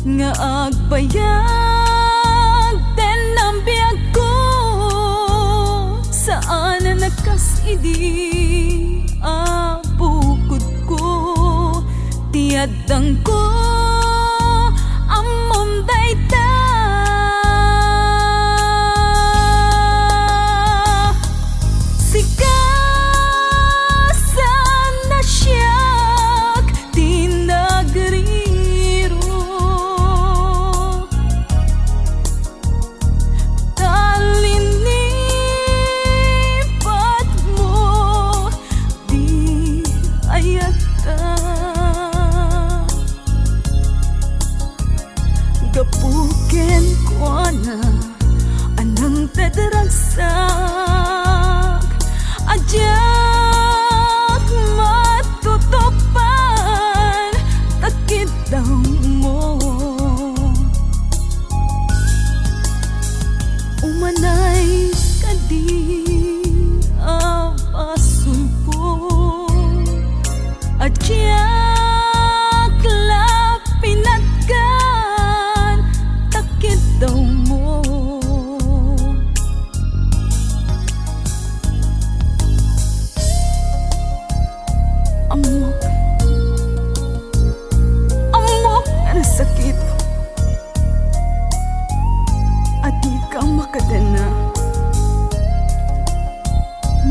nga agbayag den ang biyag ko saan na nakasidi abukod ko tiadang ko amom dayta sikasan na siyak tinagriro talinipat mo di ayata gapuken ko na anang tadaragsak ajak matutupan takit daw mo umanay kadi apasulpo ajak lapinatkan takit daw mo amok ang sakit at di ka makadana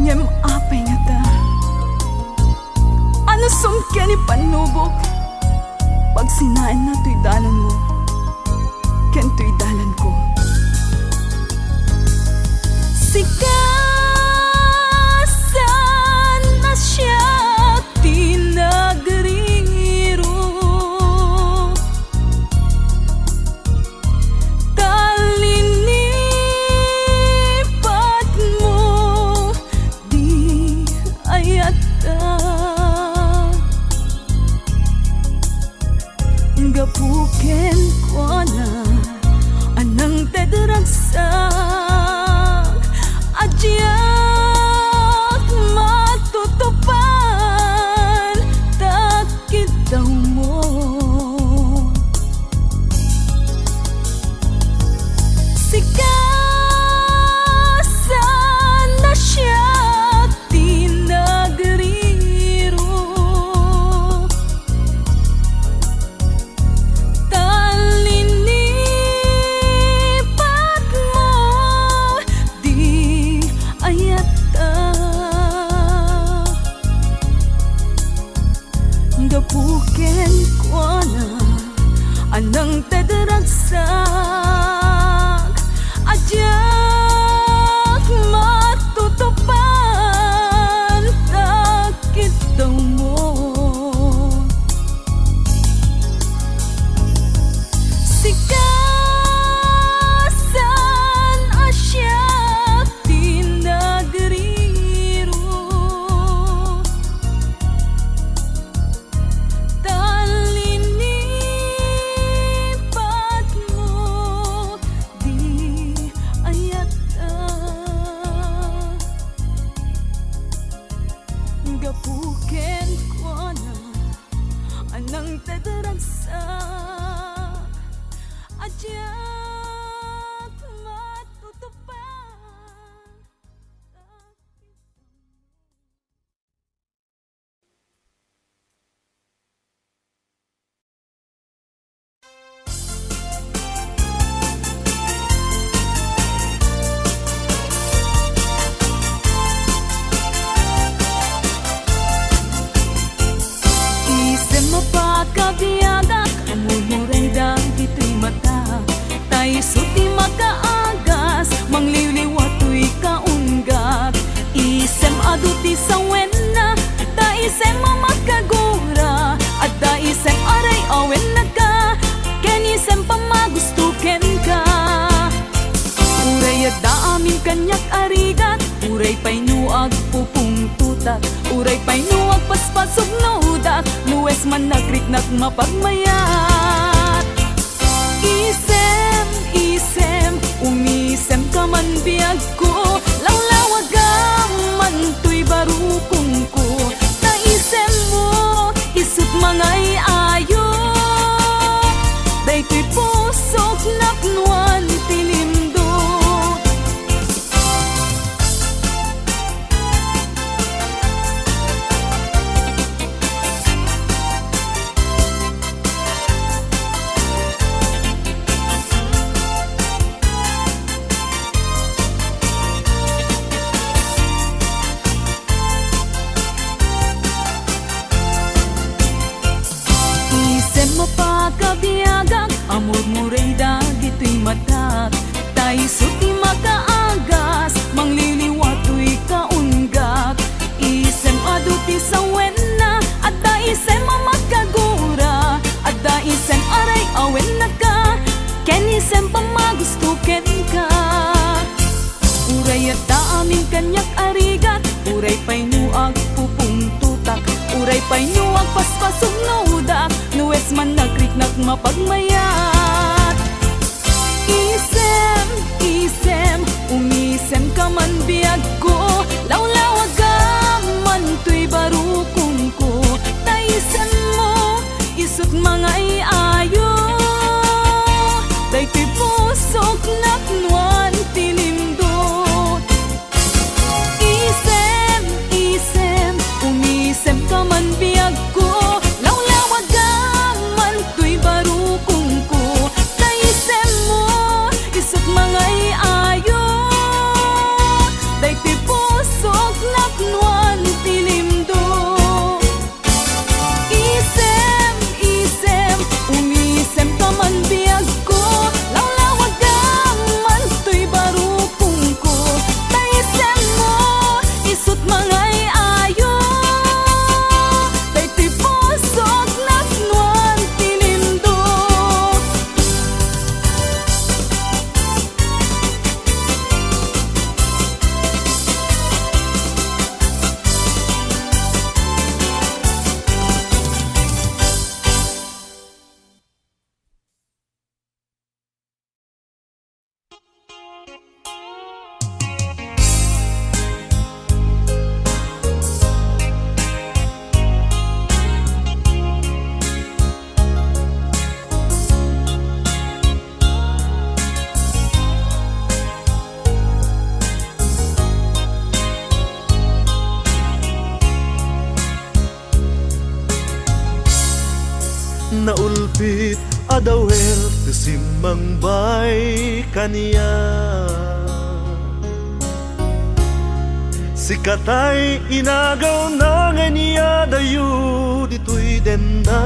ngem apay nga ta ano sumkya ni panubok pag sinain na to'y dalan mo ken to'y dalan ko sikasan na siya tinagriro talinipat mo di ayata gapuken ko na anang tadaragsak ajyak matutupan takit daw mo sikasan na siya tinagriro talinipat mo di ayata gapuken ko na anang tadaragsak ajak matutupan takit daw mo sikasan asya tinagriro talinipat mo di ayata gapuken ko na anang tadaragsak ajak matutupan isem mapakabiyaga amumurenda dito'y mata tayo suti makaagas mangliliwato'y kaunggak isem aduti sa wena ta isem mamakagura at ta isem aray awen na ka ken isem pamagustuken ka uray at daamin kanyak arigat uray pa'y nuag pupung tutak uray pa'y nuag paspasog naudak nuwes man nagriknak mapagmayat isem umisem ka man biyag ko langlawagam man to'y barukong ko na isem mo isut mangay ayo dayto'y pay nuag paspasog nauda, nuwes man nagriknak mapagmayat. Isem, isem, umisem ka man biyag ko, lawlawaga man tuy barukong ko. Taisem mo, isut mga iayo, day tuy pusok naknuan tinimdot. Isem, isem, umisem ka man biyag ko, lawlawaga man tuy barukong ko. Taisem mo, isut mga iayo, day tuy pusok naknuan tinimdot. Isem, isem, umisem ka man biyag ko, lawlawaga man tuy barukong ko. Taisem mo, isut mga iayo, day tuy pusok naknuan tinimdot. Naulpit adawel kasimang bay kaniya, si katay inagaw na nga niya dayo dito'y denda.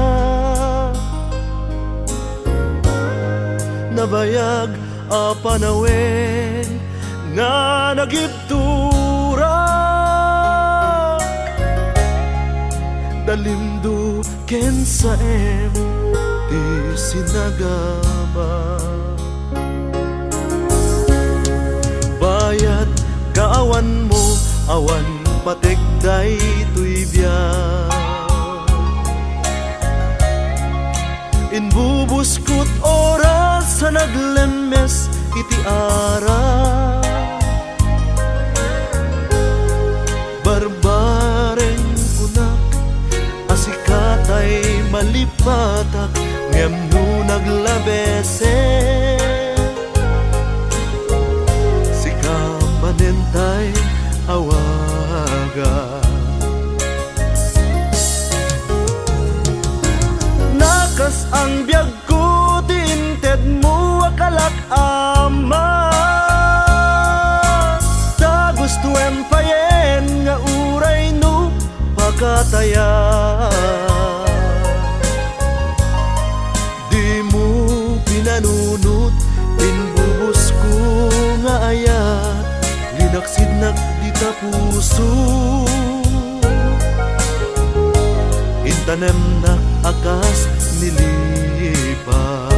Nabayag a panawen nga nagiptura, dalimdo ken sa di sinagama. Bayat kaawan mo, awan pategday tuy biyak. Inbubuskot oras sa naglemes iti ara, barbaren kunak asikatay malipatak ngem no naglabese. Si kamanentay awaga, nakas ang biyag ko tinted mo akalak ama. Ta gusto empayen nga uray no pagkataya. Di mo pinanunot, inbubos ko nga ayat, linaksid nagdita puso. Intanem nak akas nilipat.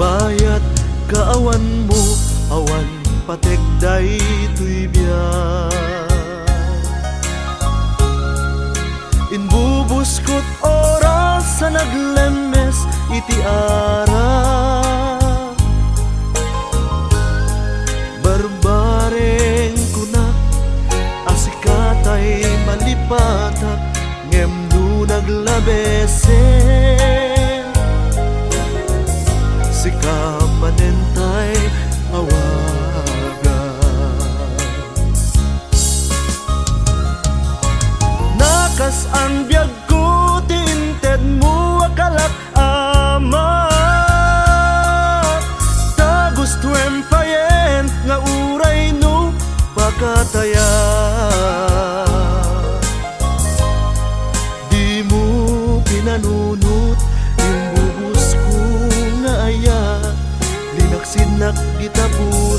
Bayat kaawan mo, awan pategday tuy biyak. Inbubuskot oras sa naglemes iti ara, barbareng kunak asikatay malipatak ngem no naglabese. Si kamanentay awaga, nakas ang biyag ko tinted mo akalak ama. Ta gusto empayen nga uray no pagkataya. Di mo pinanunot, imbubus ko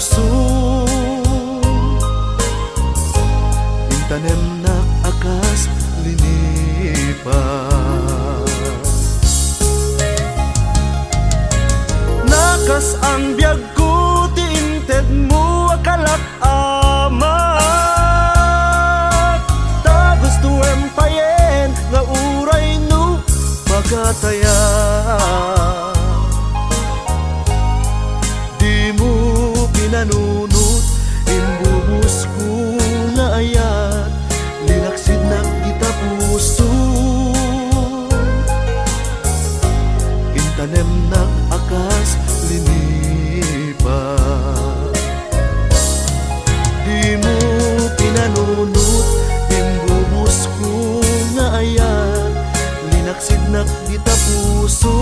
puso. Tanem na akas linipas. Nakas ang biyag ko ti inted mo akalak amat. Ta gusto empayen nga uray no magataya. Di mo pinanunot imbubus ko nga ayat linaksid na kita puso. Intanem na akas linipas. Di mo pinanunot imbubus ko nga ayat linaksid na kita puso.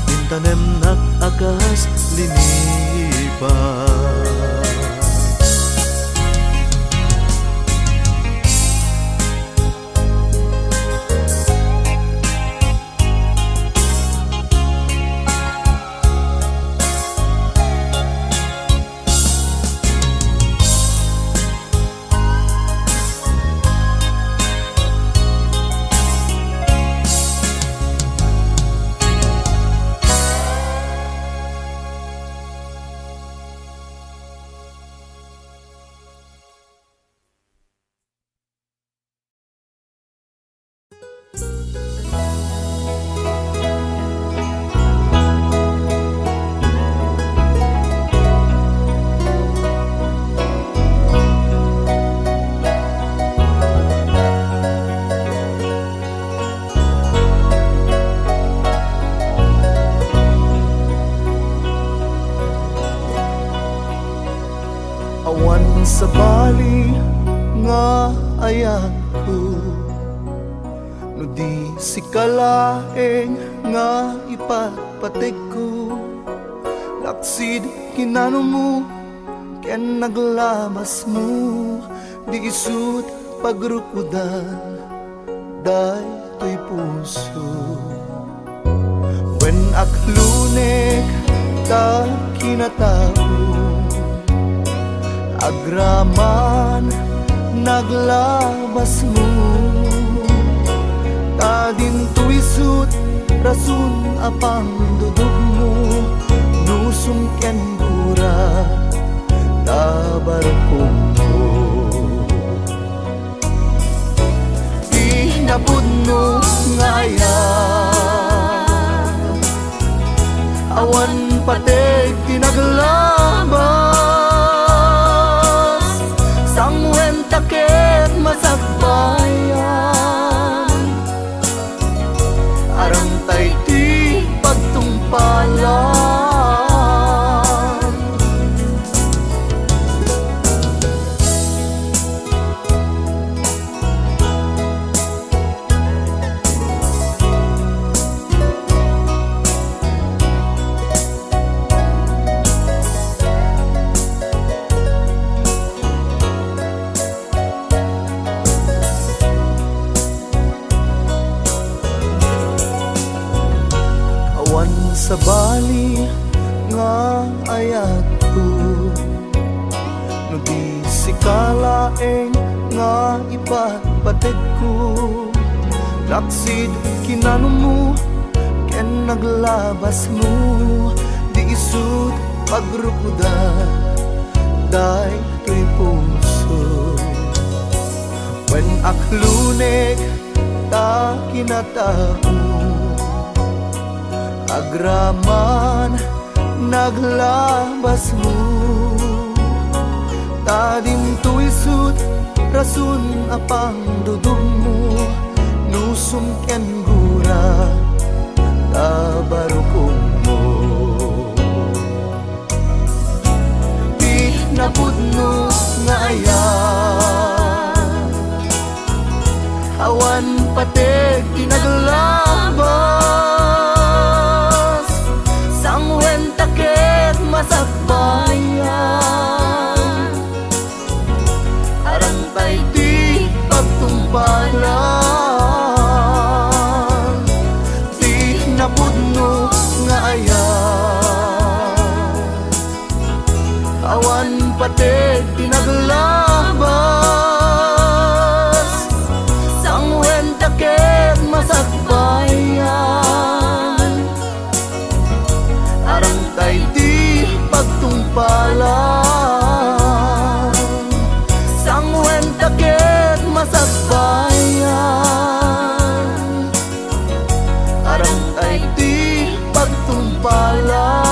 Intanem na akas linipas. Awan sa bali nga ayan ko, no di si kalaeng nga ipatpatig ko. Laksid kinano mo, ken naglabas mo, di isut pagrukudan, day to'y puso. When aklunek ta kinatao, agraman naglabas mo, ta din tuisut rasun apang dudog mo, nusong ken gura tabarkong mo. Inapod mo ngayon, awan patek tinaglabas, sangwen taket masagbayan, arang tay ti pagtungpalan. Sa bali nga ayat ko, no di si kalaeng nga ipatpatig ko. Laksid kinano mo, ken naglabas mo, di isut pagrukuda, day to'y puso. When aklunek ta kinatao, agraman naglabas mo, tadim tuisut rasun apang dudog mo, nusum ken gura tabarukong mo. Di napud mo nga ayan, awan patek tinaglabas, sangwen taket masakbayan, arang tay di pagtumpalan. Di napud mo nga ayan, patid tinaglabas sang wendaket masagbayan arang tay di pagtungpalan sang wendaket masagbayan arang tay di pagtungpalan.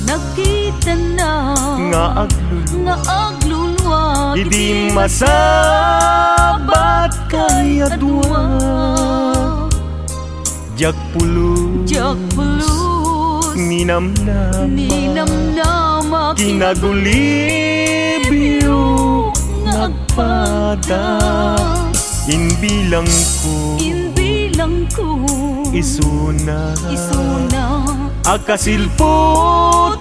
Nakita na nga aglulwa Idi masabat kay adwa Jak pulus Ninamnamak Kinagulibyo Nagpada Inbilang ko Isuna Akasilpo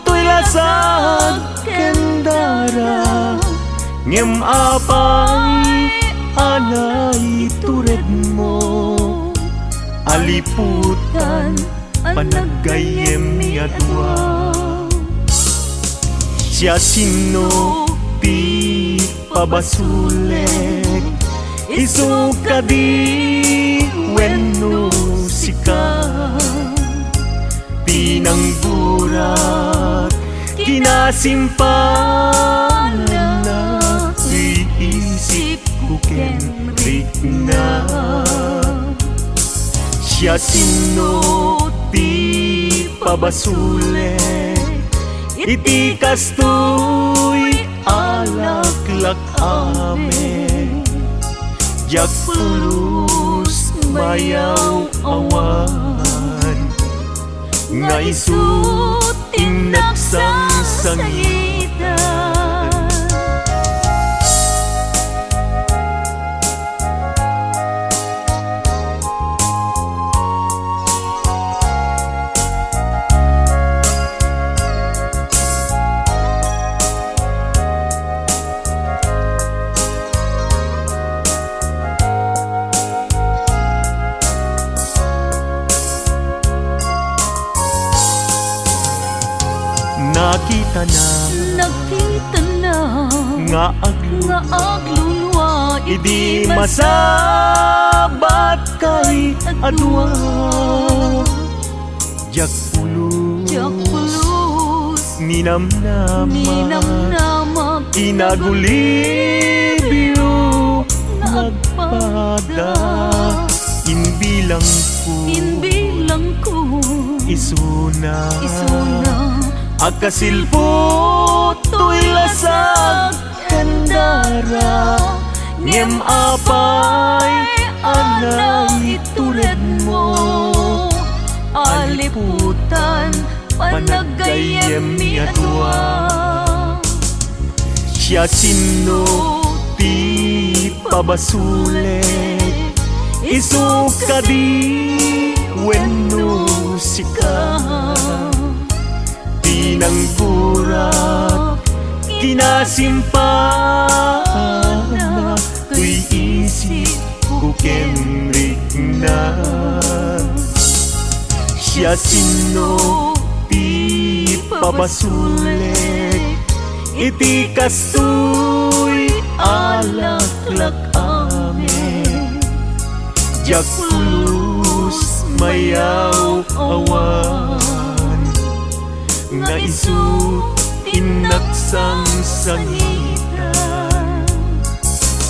to'y lasag kendara Ngem apay anay tured mo Aliputan panagayem ni adwa Siya sino ti pabasulek Isuka di wenno sika Pinanggurat kinasimpanan na iisip ko kenrik na Siya sino ti pabasulek iti kastoy alaklak ame Jak pulus mayaw awan nga isut inagsangitan Nakita na nga aglulwa Idi masabat kay adwa Jak pulus Ninamnamak Kinagulibyo Nagpada Inbilang ko Isuna Akasilpo to'y lasag kendara Ngem apay anay tured mo Aliputan panagayem ni adwa Siya sino ti pabasulek Isuka di wenno sika Pinanggurat kinasimpana Tuy isip ko kenrik na Siya sino ti pabasulek iti kastoy alaklak ame Jak pulus mayaw awan nga isut inagsangitan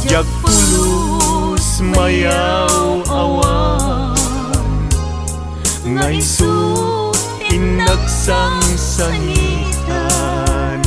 Jak pulus mayaw awan nga isu inagsangsangitan.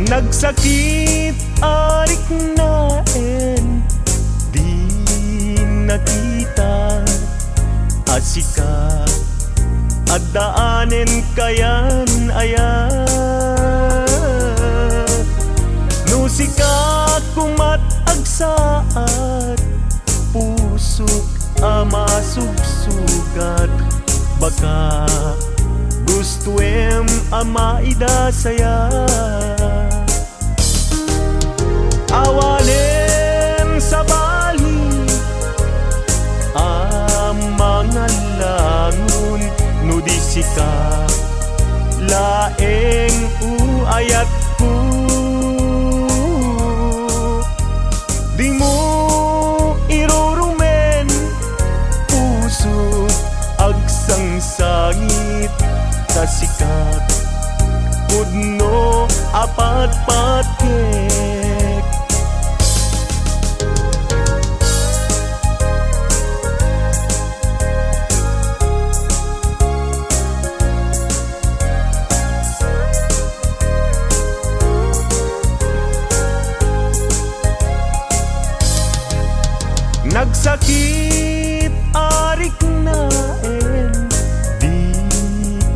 Nagsakit arik naen, di nakita asika at daanen kayan aya. Nusika kumat agsaat, pusok ama sugsugat, baka gustuem ama ida saya. Awalem sa bali mga langon, nudisika laeng uayat ko. Di mo irurumen puso agsangsangit tasikat pudno apat patkek. Nagsakit arik naen, di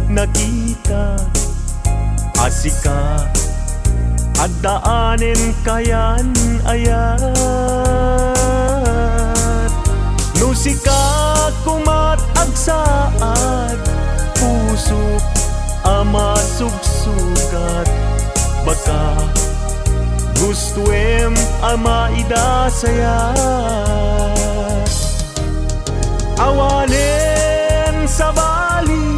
nakita asika at daanen kayan ayat. Nusika kumat agsaad, puso ama sugsugat, baka gustuem ama ida saya. Awalen sa bali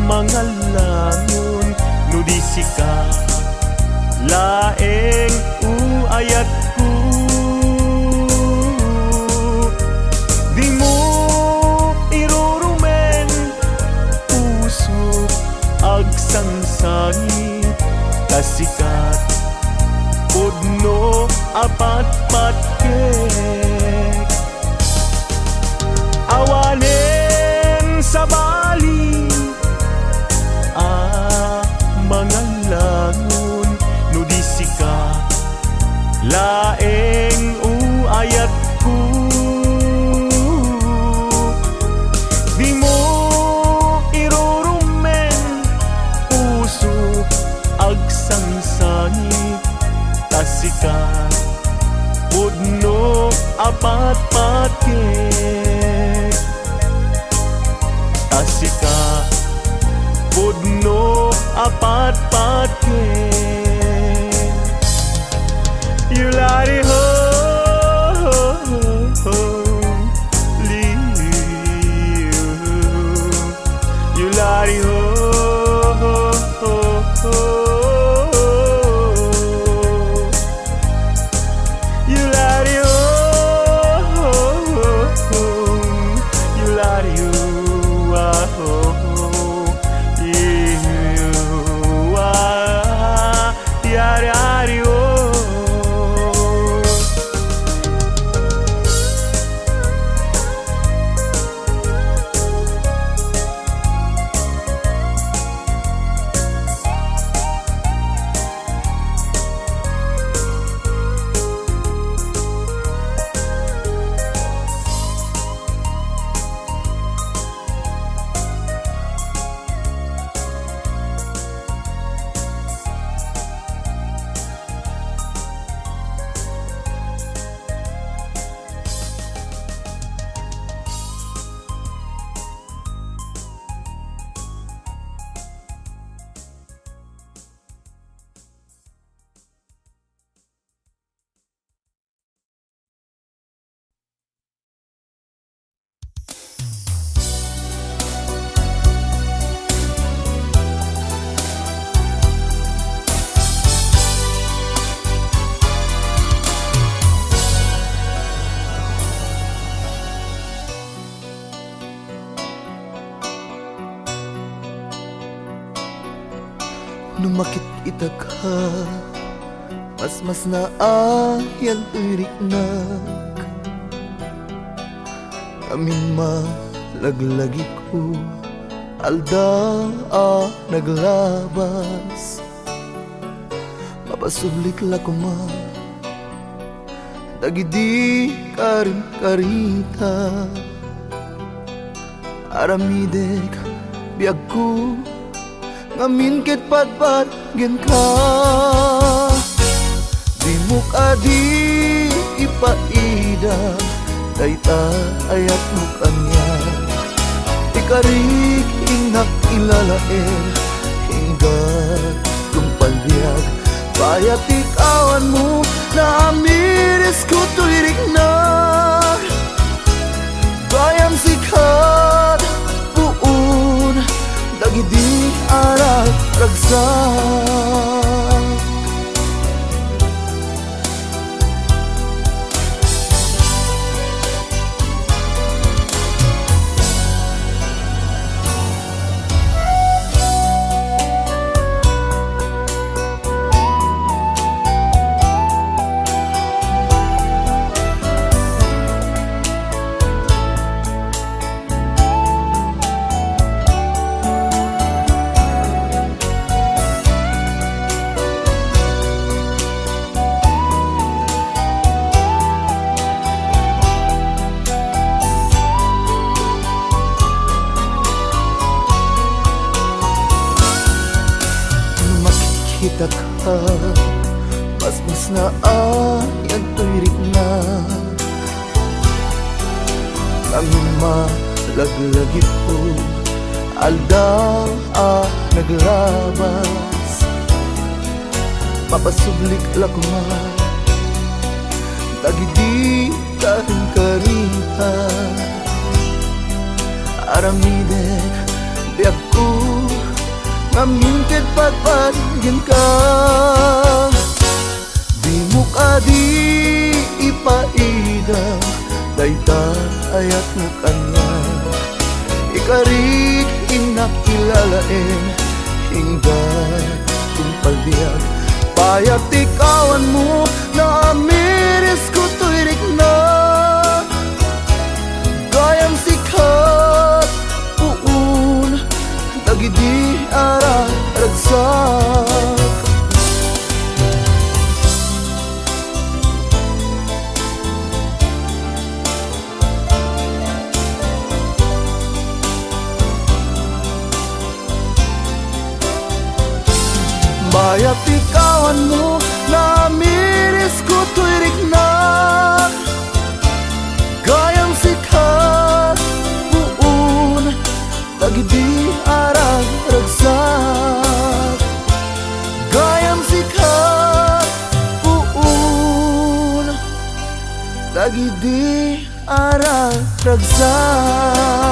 mga langon, nudisika laeng uayat ko. Di mo irurumen puso agsangsangit tasikat pudno apat patkek. Awalen sa bali mga langon, nudisika laeng uayat ko. Di mo irurumen puso agsangsangit tasikat pudno apat patkek. Tasika pudno apat patkek. Yulari ho, yulari ho, yulari ho, yulari ho. makikita ka, mas na ayan iriknak. Amin malaglagi ko, alda naglabas. Mapasublik la ko ma, dagidi karin karita. Aramidek biag ko, ngamin ket patpat gen ka. Di mo ka di ipaida, dayta ayat mo kanya. Ikarik inak ilalaer, hinggat kumpalbiag. Bayat ikawan mo na amiris ko tuirik na. Bayam sikat puun, dagidi arat ragsak. Kita ka, mas na ayan tuirik na. Amin malaglagi po, alda naglabas. Papasublik lakma, dagidi karin karita. Aramidek biag ko, ngamin ket patpatgin ka. Di mo ka di ipaida, dayta ayat mo kanya. Ikarik inak ilalaen, hinggat kumpalbiag. Payat ikawan mo na amiris ko tuirik na. Gayam sikat puun, dagidi arat ragsak. Bayat ikawan mo na miris ko tuirik na. Gayam sikat puun, dagidi arat ragsak. Gayam sikat puun, dagidi arat ragsak.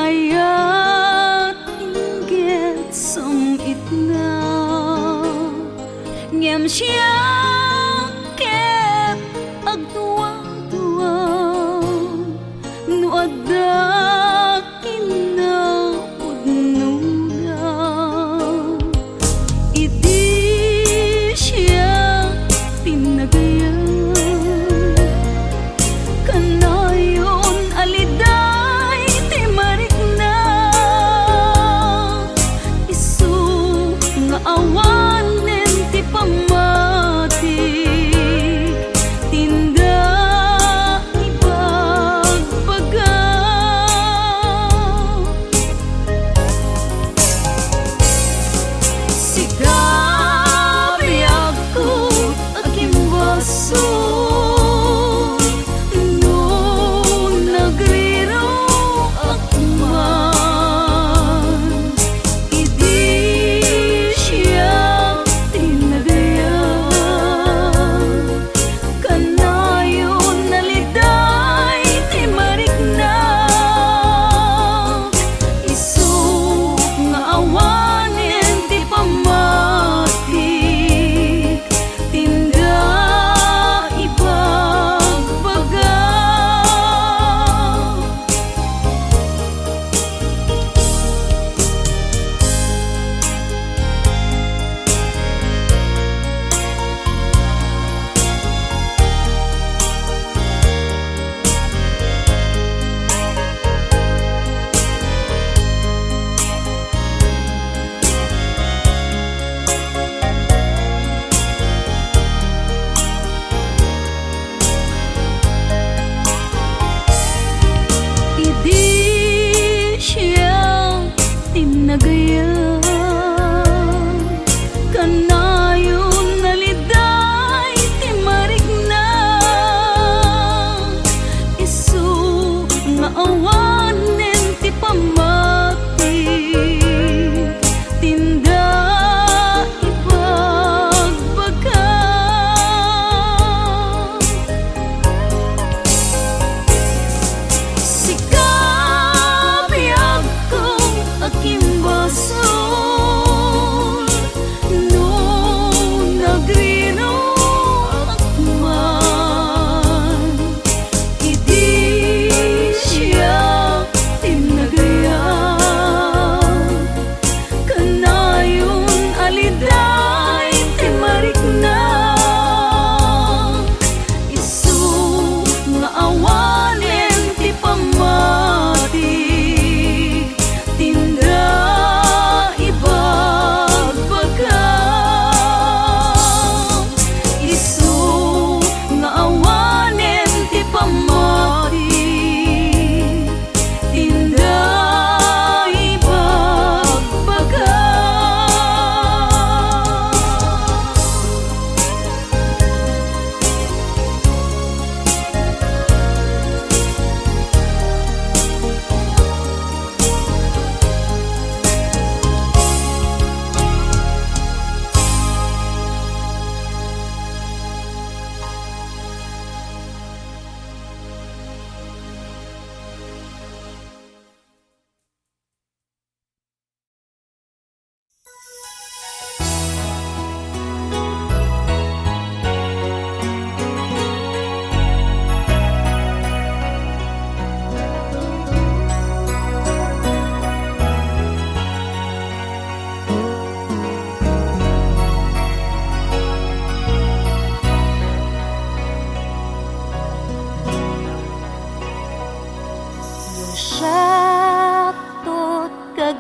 ayat inggit som itna ngem siya ket agduwa-duwa no adda kinaudnuna idi siya tinagayan kanayon aliday ti marikna isu nga awanen ti pamati tinda ibagbaga sigabi ako akimbaso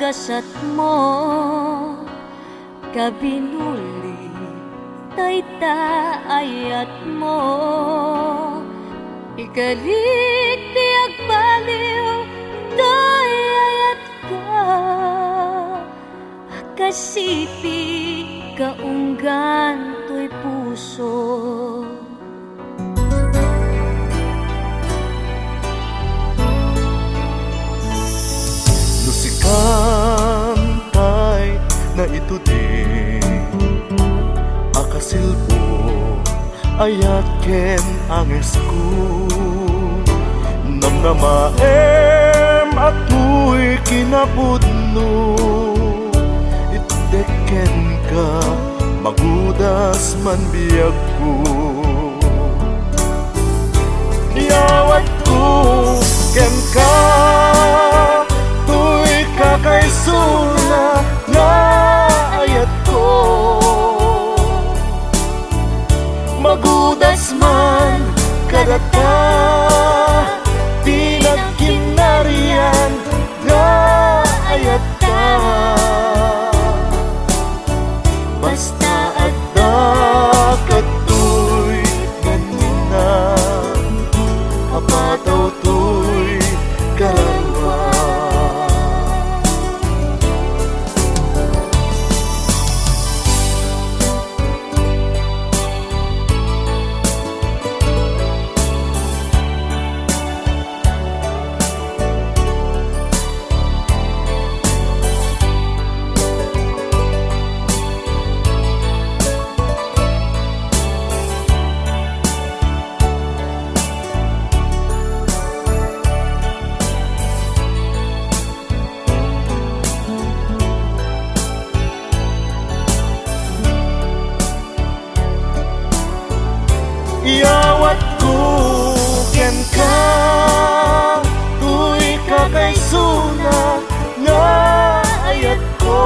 kagasat mo kabinuli tayta ayat mo ikalik ti agbaliw tay ayat ka kasipi kaunggan to'y puso Kantay na ito din akasilpo ayat ken ang esku namnamaem ato'y kinapudno. Iteken ka, magudas man biyag ko. Iyawat ko, ken ka, tuy kakaysuna nga ayat ko. Magudas man kadata, pinagkinarian nga ayat ka. Basta adda katoy ganina, apataw to'y karawa. Iyawat ko ken ka, tuy kakaysuna nga ayat ko.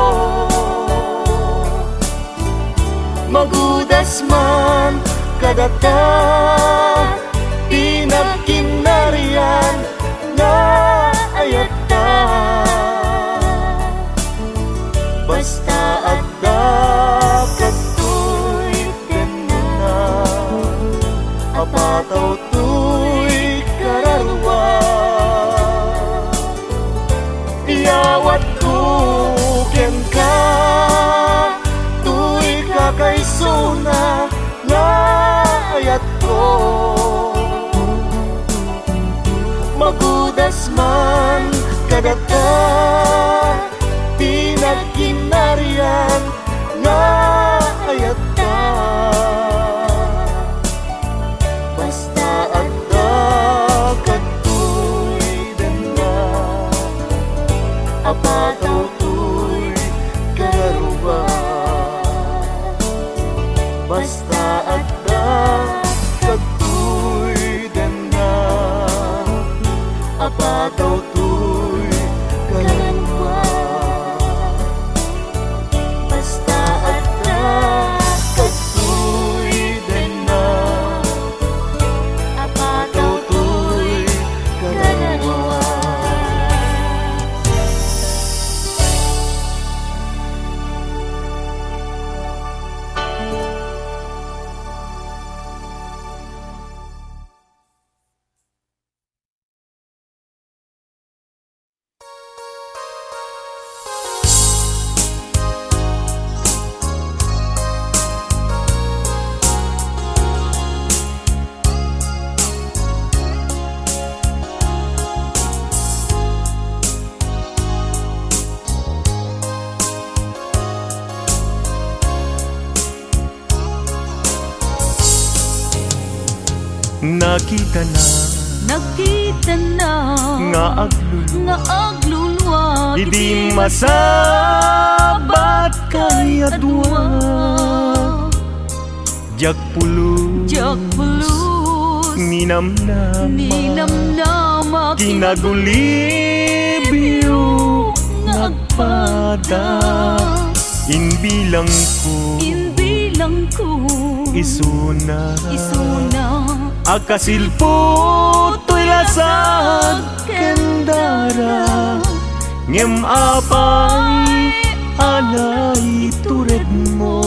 Magudas man kadata, pinagkinarian nga ayat ta. Basta adda katoy ganina, apataw to'y kararwa. Iyawat ko ken ka, tuy kakaysuna nga ayat ko. Magudas man kadata, pinagkinarian nga ayat ta. Basta adda katoy dana, apataw to'y karawa. Basta adda katoy dana, apataw to'y karawa. Basta adda katoy dana, apataw to'y karawa. Nakita na nga aglulwa, Idi masabat kay adwa, jak pulus ninamnama kinagulibyo nagpada. Inbilang ko isuna akasilpo to'y lasag kendara, ngem apay alay tured mo,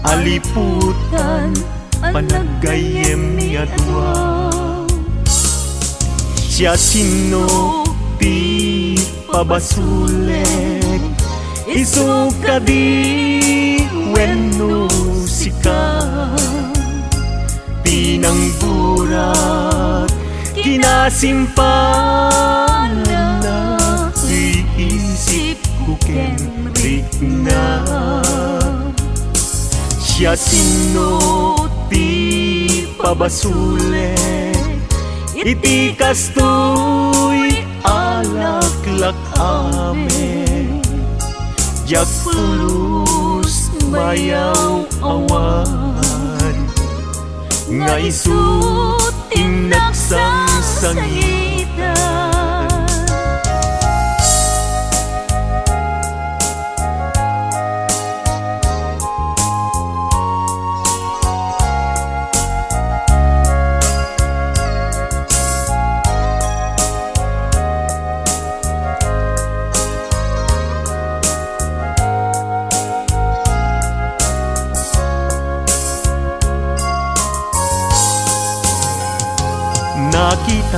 aliputan panaggayem ni adwa. Siya sino ti pabasulek, isuka di wenno sika, pinangburat kinasimpanan na, iisip ko kenrik na. Siya sino ti pabasule, iti kastoy alaklak ame jak pulus mayaw awan nga isut inaksang sangitan.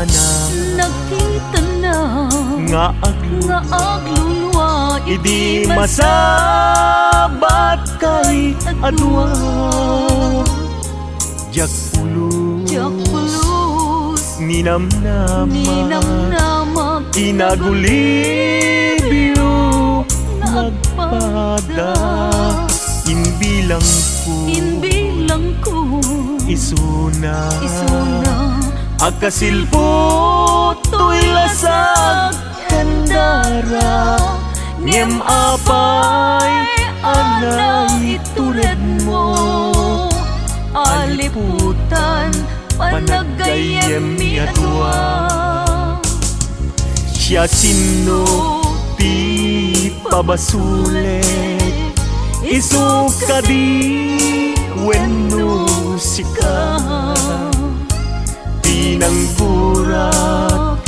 Nakita na nga aglulwa idi masabat kay adwa jak pulus ninamnama inagulibyo nagpada inbilang ko isuna akasilpot to'y lasag kandara ngem apay anang itured mo aliputan panagayem mi adwa siya sino ti pabasulet isuka di wenno sika tinanggurat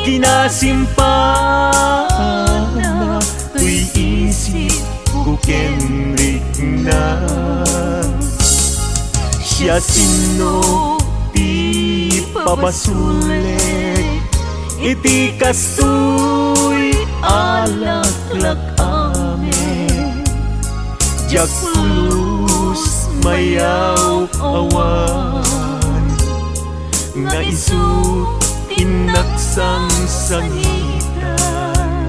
kinasimpana tuy isip kukenrik na siya sino ti pabasulet iti kastoy alaklak ame jak pulus mayaw awan nga isut inaksang sangitan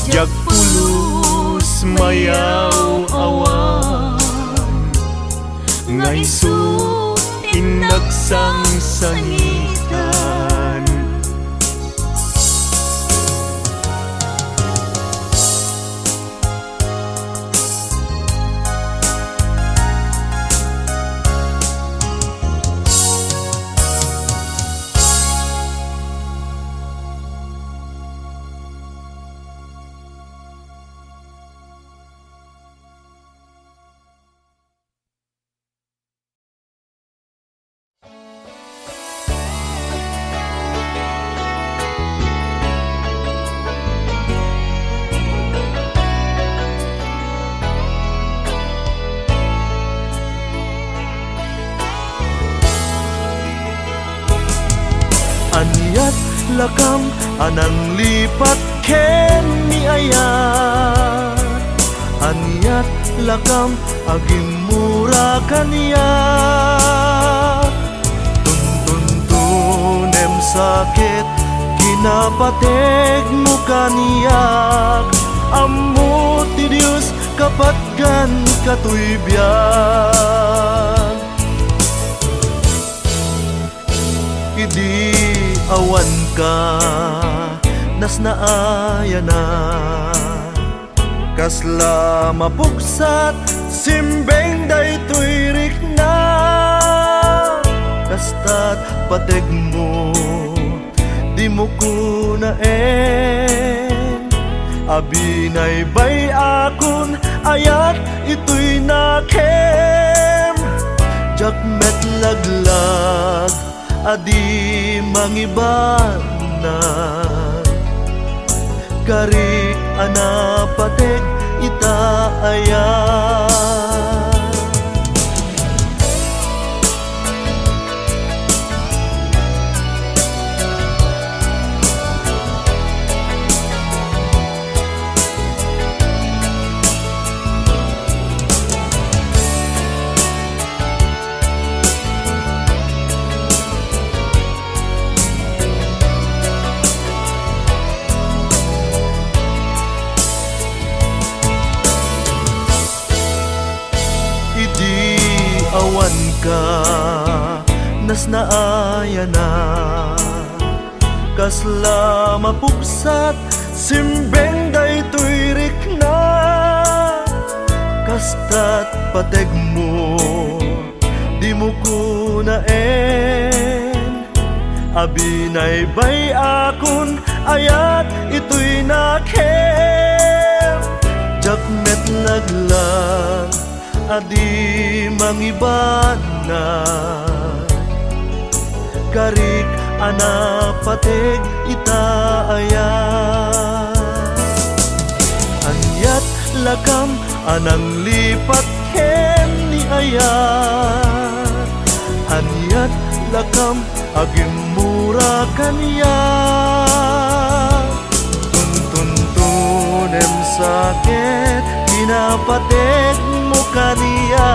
jak pulus mayaw awan nga isut inaksang sangitan. Anyat lakam anang lipat ken ni ayat anyat lakam aging mura kaniya tuntunem sakit kinapateg mo kaniyak ammo ti Dios kapatgan katoy biyak idi awan ka nas naaya na kasla mapuksat simbeng daytoy rikna kastat pateg mo di mo kunaen abinay bay akon ayat ito'y nakem jak met laglag adi mangibana karik anapatek ita ayat awan ka nas naaya na kasla mapugsat simbeng daytoy rikna kastat pateg mo di mo kunaen abinay bay akon ayat ito'y nakem jakmet naglan adi mangibana karik ana pateg itaayat anyat lakam anang lipat ken ni ayat anyat lakam agim mura kanya tuntunem sakit pinapatek mo kaniya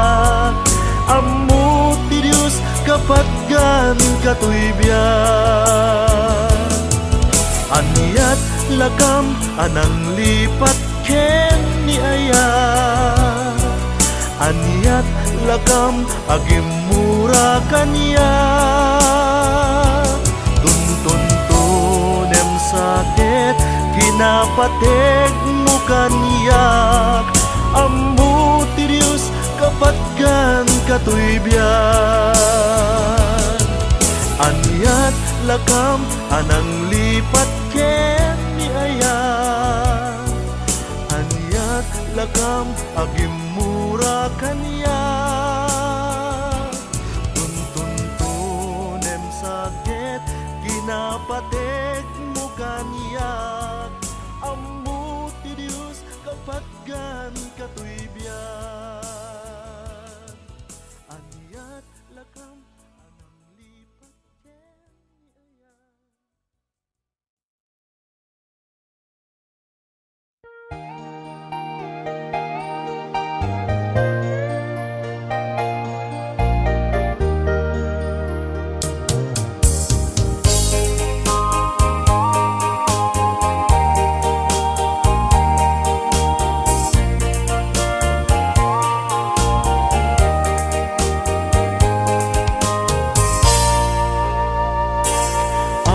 ammo ti Diyos kapatgan katoy biyan anyat lakam anang lipat ken ni ayat anyat lakam agim mura kanya tuntunem sakit kinapatek mo kaniyak ammo ti Diyos kapatgan katoy biyan anyat lakam anang lipat ken ni ayat anyat lakam agim mura kanya tuntunem sakit kinapatek mo kaniyak ammo ti Diyos kapatgan katoy biyan anyat lakam anang lipat ken ni ayat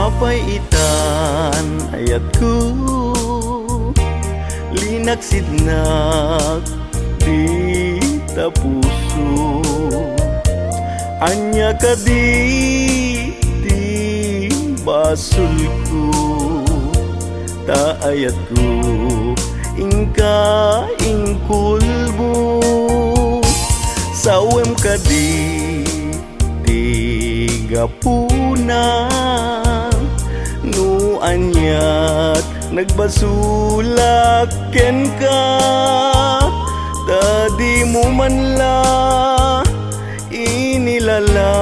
apay itan ayat ko linaksidnak di tapuso anya ka di basul ko ta ayat ko ingka ingkulbo sawem ka di gapuna nu anyat nagbasulak ken ka tadi mo man la inilala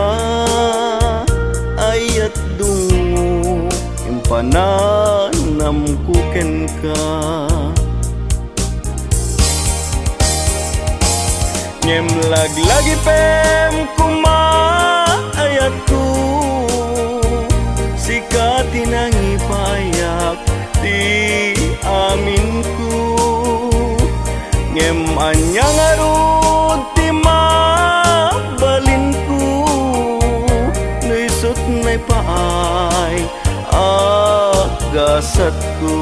ayat dungo impananam ko ken ka ngem laglagi pem kuma ayat ko sikati nang ipayak di amin ko ngem anyang arod ti mabalin ko nuisot may paay agasat ko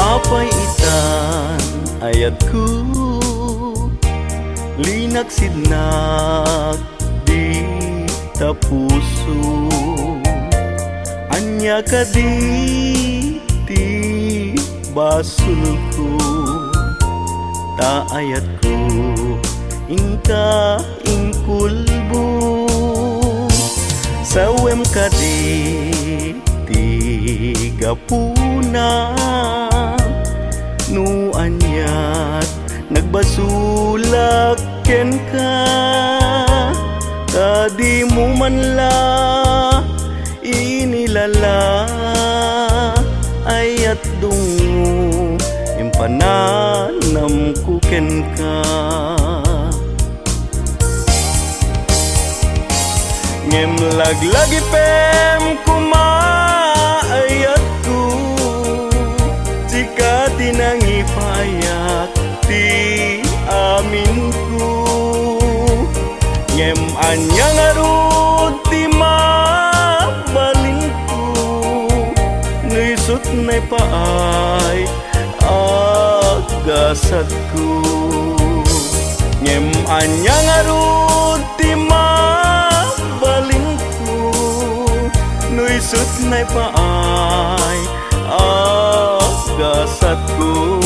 apay itan ayat ko linaksidnak di tapuso anya ka di basul ko ta ayat ko ingka ingkulbo sawem ka di gapuna nu anyat nagbasulak ken ka tadi mo man la inilala ayat dungo pananam kuken ka. Ngem laglagi pem kumaayat ko, jika tinangi payak ti amin ko. Ngem anyang arut ti mabalin ko, nuisut na paay agasat ko. Ngem anyang arut ti mabalin ko, nuisut na paay agasat ko.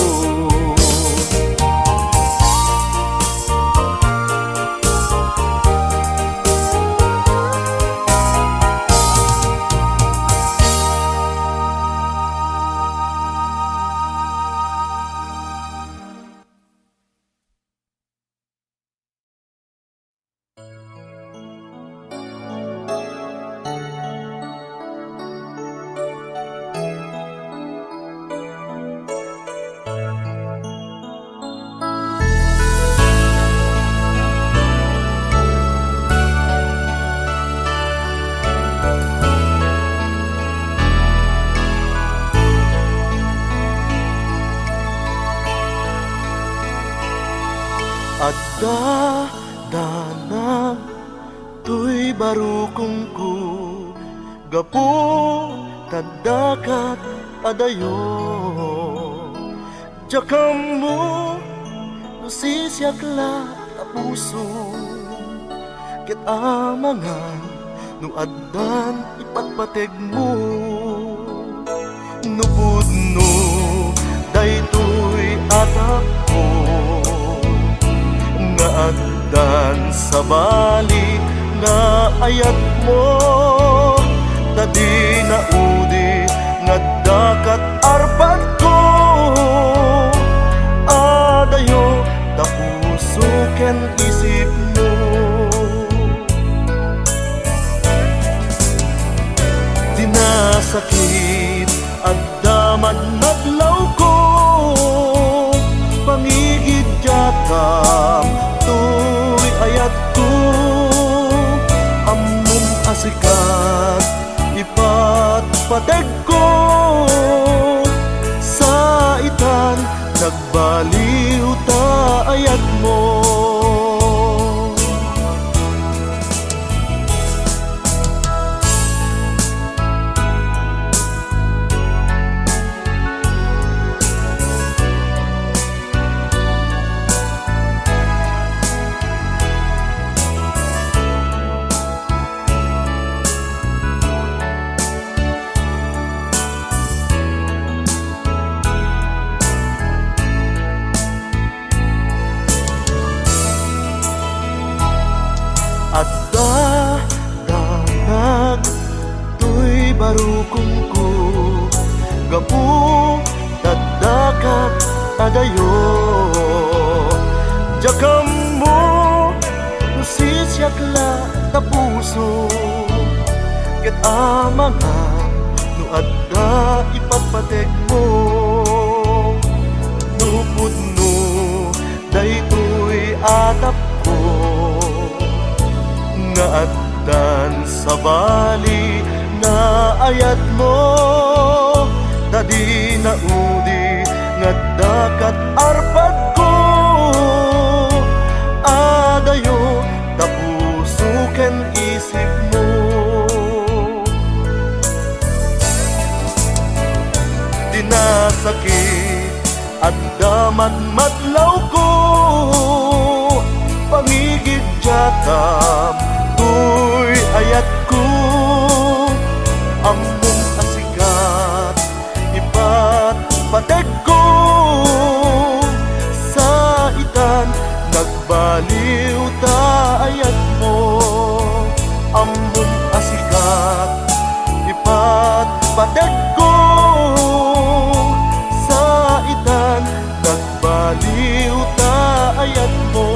Adda danang tuy barukong ko, gapu tadakat adayo. Jakam mo nusisyakla tapuso, ket amangan no addan ipatpateg mo. Nupudno daytoy atap ko, addan sa bali nga ayat mo. Tadi na udi nga dakat arpat ko, adayo tapuso ken isip mo. Dinasakit addaman madlaw ko, pangigid jatam tuy ayat ko. Amom asikat ipatpateg ko, sa itan nagbaliw ta ayat mo. Adda danag tuy barukong ko, gapu tadakat adayo. Jakam mo nusisyakla tapuso, ket amangan no adda ipatpateg mo. Nupudno daytoy atap ko, nga addan sa bali nga ayat mo. Tadi na udi nga dakat arpat ko, adayo tapuso ken isip mo. Dinasakit addaman madlaw ko, pangigid jatam tuy ayat ko. Among asikat ipatpateg ko, sa itan nagbaliw ta ayat mo. Among asikat ipatpateg ko, sa itan nagbaliw ta ayat mo.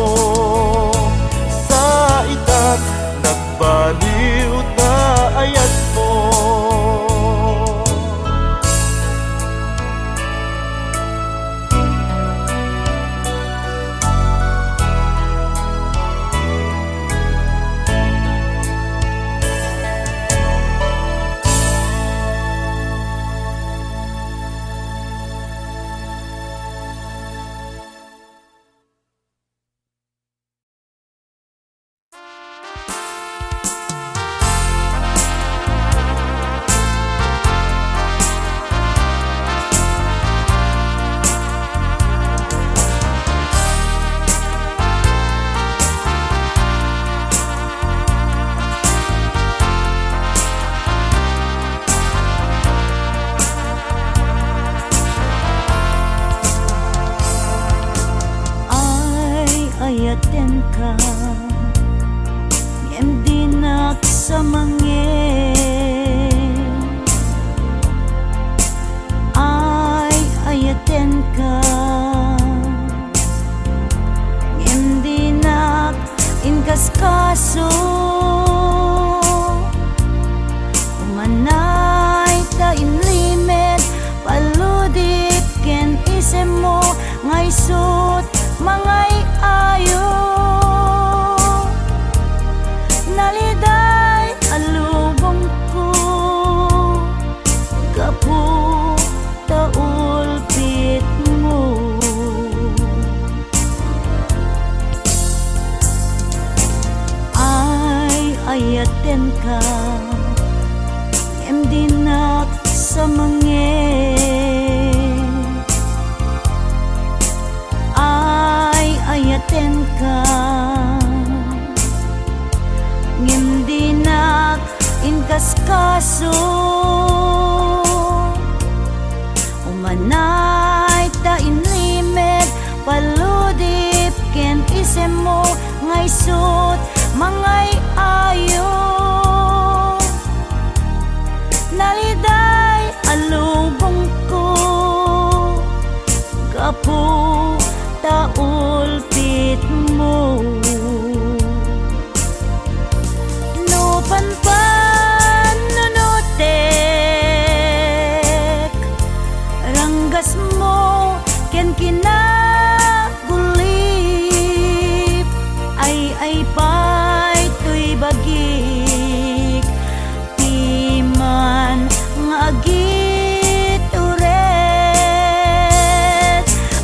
Sa itan nagbaliw ta ayat mo. ayaten ka Hindi naksamangin Ay ayaten ka Hindi inkaskaso Umanay ta inlimit Paludip ken isem mo Ngay sut mangay ayo Naliday alubong ko Gapu taulpit mo Ayaten ka Hindi naksamangin Ay ayaten ka Hindi inkaskaso Umanay ta inlimit Paludip ken isem mo Ngay sut mangay ayo Naliday alubong ko Gapu taulpit mo No panpan nunutek Ranggas mo ken kinagulip Ay pay tuy bagik Timan ngagit uret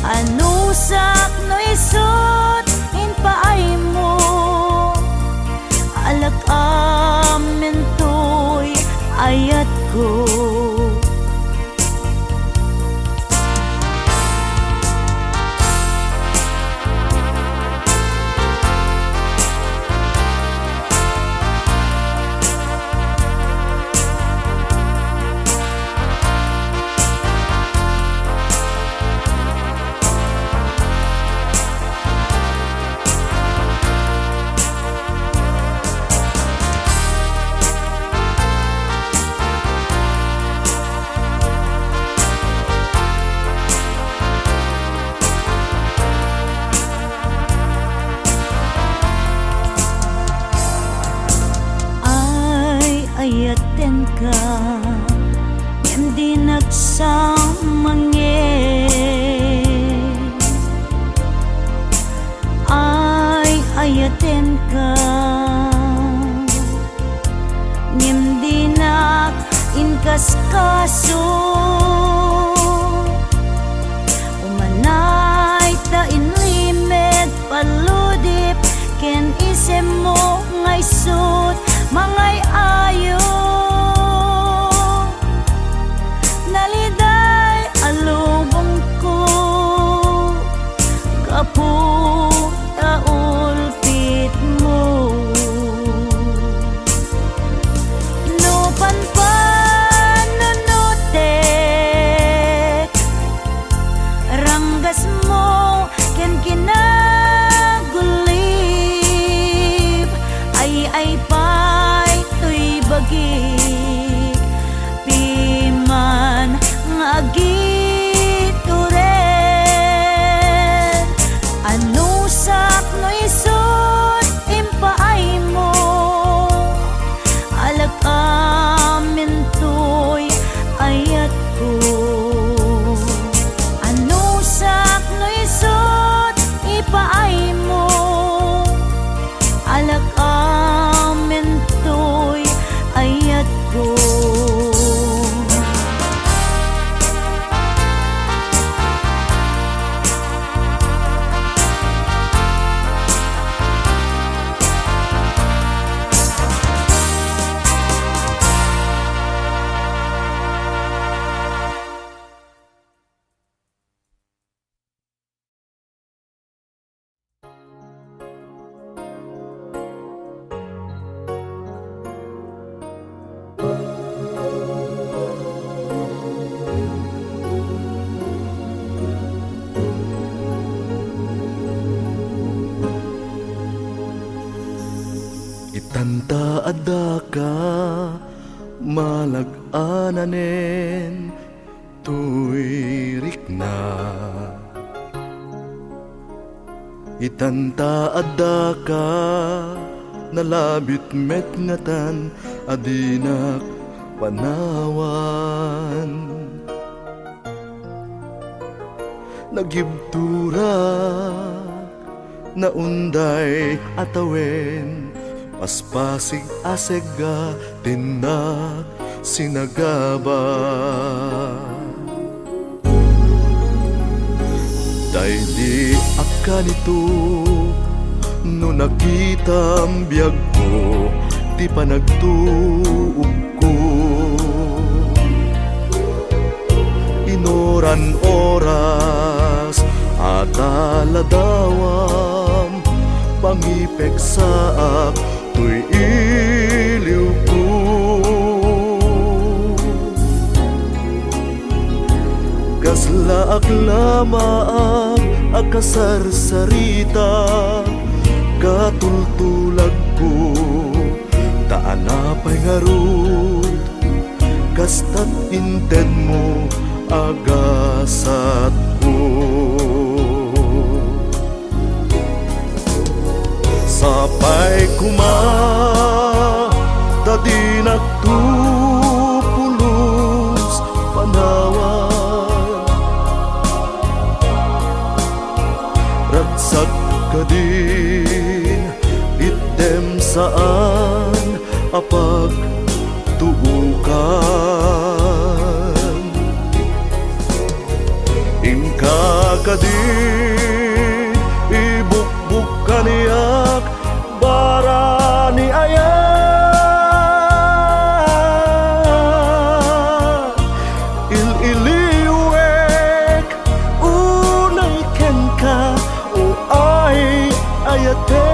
Anusak no isut inpaay mo Alak amin tuy ayat ko Ayaten ka Hindi nagsamangin Ay ayaten ka Hindi inkaskaso Umanay ta inlimit Paludip ken isem mo Ngay sut mangay ayo Naliday alubong ko Gapu taulpit mo No panpan nunutek Ranggas mo Itanta adaka malag-ananen tuirik na. Itanta adaka nalabit met ngatan adinak panawan. Nagibtura na unday atawen paspasig asega tinak sinagaba. Day di akanito no nakita ang biyag ko di pa nagtuog ko. Inoran oras at aladawam pangipek saak tuy iliw ko. Kaslaak lamaak akasarsarita katultulag ko taanapay ngarud kastat inted mo agasat ko. Sapay kuma tadi nagtupulos panawan ragsak ka din item saan apag tuukan. Ingka ka din ibukbuk kaniyak bara ni ayat il-iliwek unay ken ka o ay ayate.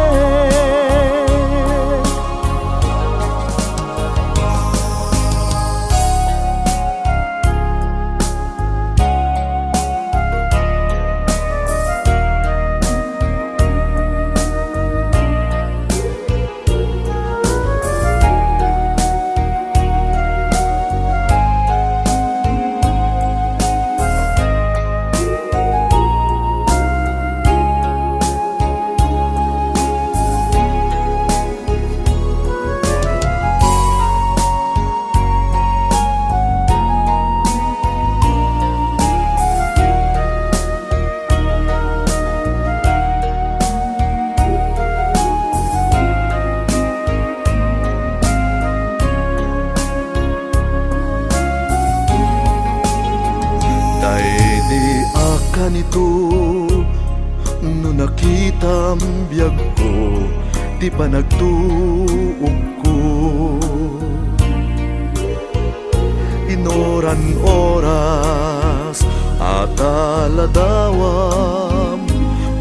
Kanito no nakita ang biyag ko di pa nagtuog ko. Inoran oras at aladawam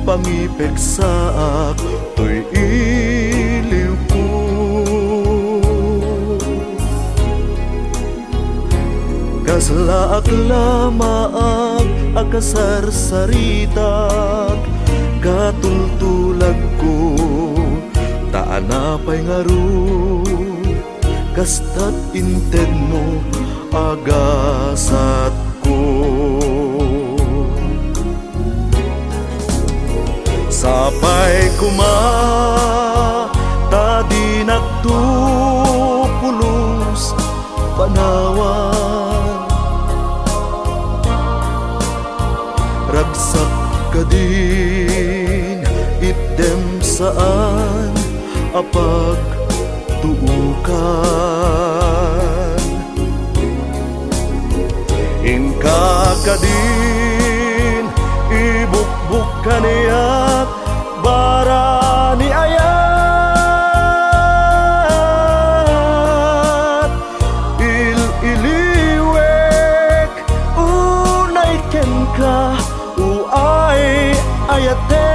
pangipek saak tuy iliw ko. Kaslaak lamaak akasarsaritak katultulag ko taanapay ngarud kastat inted mo agasat ko. Sapay kuma tadi nagtupulos panawan ragsak ka din item saan apag tuukan. Ingka ka din ibukbuk kaniyak bara ni ayat il-iliwek unay ken ka uay ayate.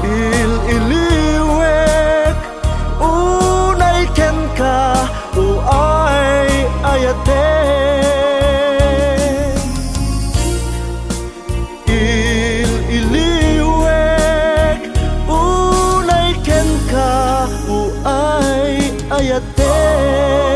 Il-iliwek unay ken ka uay ayate. ayate